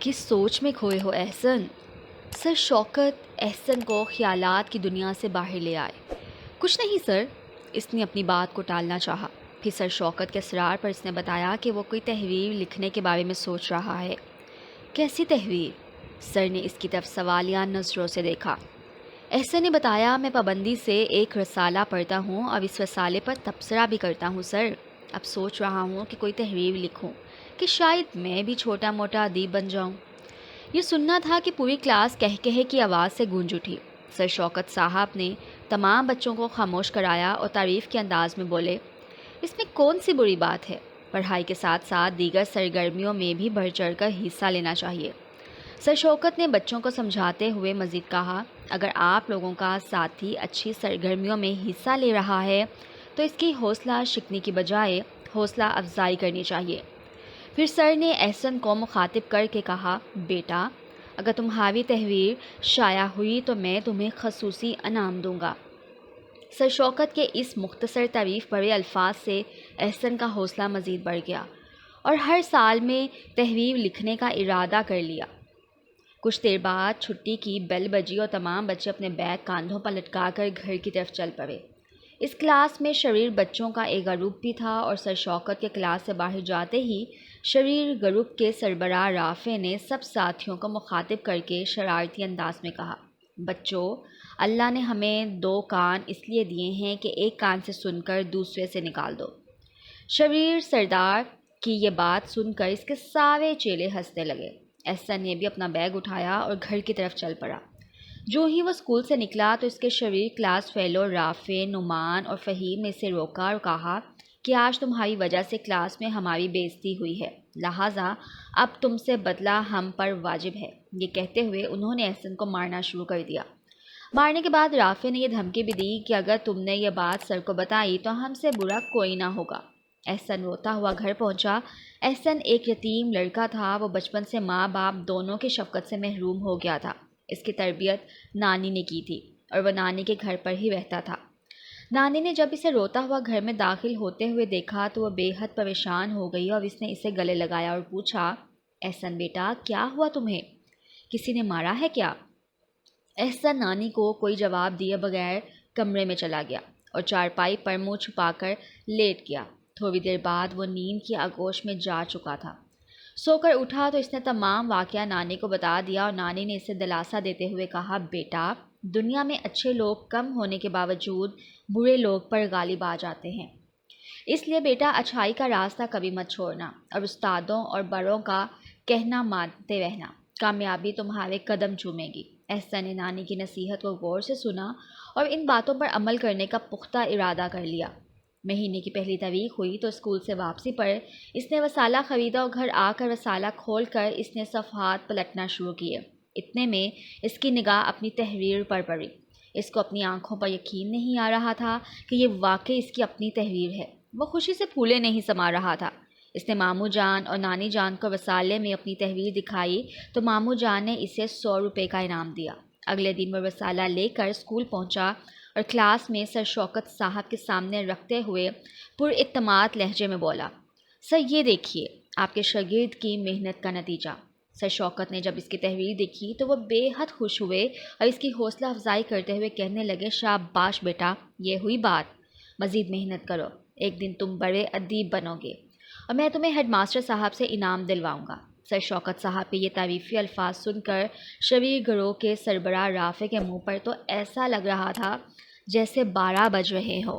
किस सोच में खोए हो एहसन। सर शौकत एहसन को ख्यालात की दुनिया से बाहर ले आए। कुछ नहीं सर, इसने अपनी बात को टालना चाहा। फिर सर शौकत के इसरार पर इसने बताया कि वो कोई तहरीर लिखने के बारे में सोच रहा है। कैसी तहरीर? सर ने इसकी तरफ सवालिया नज़रों से देखा। एहसन ने बताया, मैं पाबंदी से एक रसाला पढ़ता हूँ और इस रसाले पर तबसरा भी करता हूँ सर। अब सोच रहा हूँ कि कोई तहरीर लिखूँ कि शायद मैं भी छोटा मोटा अदीब बन जाऊँ। ये सुनना था कि पूरी क्लास कह कहे की आवाज़ से गूंज उठी। सर शौकत साहब ने तमाम बच्चों को खामोश कराया और तारीफ़ के अंदाज में बोले, इसमें कौन सी बुरी बात है? पढ़ाई के साथ साथ दीगर सरगर्मियों में भी बढ़ चढ़ कर हिस्सा लेना चाहिए। सर शौकत ने बच्चों को समझाते हुए मज़ीद कहा, अगर आप लोगों का साथी अच्छी सरगर्मियों में हिस्सा ले रहा है तो इसकी हौसला शिकनी की बजाय हौसला अफजाई करनी चाहिए। फिर सर ने एहसन को मुखातिब करके कहा, बेटा अगर तुम्हारी तहरीर शाया हुई तो मैं तुम्हें खसूसी इनाम दूंगा। सर शौकत के इस मुख्तसर तारीफ़ भरे अल्फाज से एहसन का हौसला मज़ीद बढ़ गया और हर साल में तहरीर लिखने का इरादा कर लिया। कुछ देर बाद छुट्टी की बेल बजी और तमाम बच्चे अपने बैग कांधों पर लटका कर घर की तरफ चल पड़े। इस क्लास में शरीर बच्चों का एक ग्रुप भी था और सर शौकत के क्लास से बाहर जाते ही शरीर ग्रुप के सरबराह राफे ने सब साथियों को मुखातिब करके शरारती अंदाज में कहा, बच्चों अल्लाह ने हमें दो कान इसलिए दिए हैं कि एक कान से सुनकर दूसरे से निकाल दो। शरीर सरदार की ये बात सुनकर इसके सारे चेले हंसने लगे। एहसन ने भी अपना बैग उठाया और घर की तरफ चल पड़ा। जो ही वो स्कूल से निकला तो इसके शरीर क्लास फेलो राफे, नुमान और फ़हीम ने इसे रोका और कहा कि आज तुम्हारी वजह से क्लास में हमारी बेइज्जती हुई है, लिहाजा अब तुमसे बदला हम पर वाजिब है। ये कहते हुए उन्होंने एहसन को मारना शुरू कर दिया। मारने के बाद राफे ने यह धमकी भी दी कि अगर तुमने ये बात सर को बताई तो हमसे बुरा कोई ना होगा। एहसन रोता हुआ घर पहुंचा। एहसन एक यतीम लड़का था। वो बचपन से माँ बाप दोनों की शफकत से महरूम हो गया था। इसकी तरबियत नानी ने की थी और वह नानी के घर पर ही रहता था। नानी ने जब इसे रोता हुआ घर में दाखिल होते हुए देखा तो वह बेहद परेशान हो गई और इसने इसे गले लगाया और पूछा, एहसन बेटा क्या हुआ तुम्हें? किसी ने मारा है क्या? एहसन नानी को कोई जवाब दिए बगैर कमरे में चला गया और चारपाई पर मुंह छुपाकर लेट गया। थोड़ी देर बाद वो नींद की आगोश में जा चुका था। सोकर उठा तो इसने तमाम वाक़या नानी को बता दिया और नानी ने इसे दिलासा देते हुए कहा, बेटा दुनिया में अच्छे लोग कम होने के बावजूद बुरे लोग पर गालिब आ जाते हैं, इसलिए बेटा अच्छाई का रास्ता कभी मत छोड़ना और उस्तादों और बड़ों का कहना मानते रहना, कामयाबी तुम्हारे कदम चूमेगी। एहसन ने नानी की नसीहत को गौर से सुना और इन बातों पर अमल करने का पुख्ता इरादा कर लिया। महीने की पहली तारीख हुई तो स्कूल से वापसी पर इसने वसाला ख़रीदा और घर आकर वसाला खोलकर इसने सफ़हात पलटना शुरू किए। इतने में इसकी निगाह अपनी तहरीर पर पड़ी। इसको अपनी आंखों पर यकीन नहीं आ रहा था कि ये वाकई इसकी अपनी तहरीर है। वो खुशी से फूले नहीं समा रहा था। इसने मामू जान और नानी जान को वसाले में अपनी तहरीर दिखाई तो मामू जान ने इसे 100 रुपये का इनाम दिया। अगले दिन वो वसाला लेकर स्कूल पहुंचा और क्लास में सर शौकत साहब के सामने रखते हुए पुरइत्तमाद लहजे में बोला, सर ये देखिए आपके शागिर्द की मेहनत का नतीजा। सर शौकत ने जब इसकी तहरीर देखी तो वह बेहद खुश हुए और इसकी हौसला अफजाई करते हुए कहने लगे, शाबाश बेटा, ये हुई बात, मज़ीद मेहनत करो, एक दिन तुम बड़े अदीब बनोगे और मैं तुम्हें हेडमास्टर साहब से इनाम दिलवाऊंगा। सर शौकत साहब के ये तारीफ़ी अल्फाज सुनकर शरीर गिरोह के सरबराह राफे के मुंह पर तो ऐसा लग रहा था जैसे 12 बज रहे हो।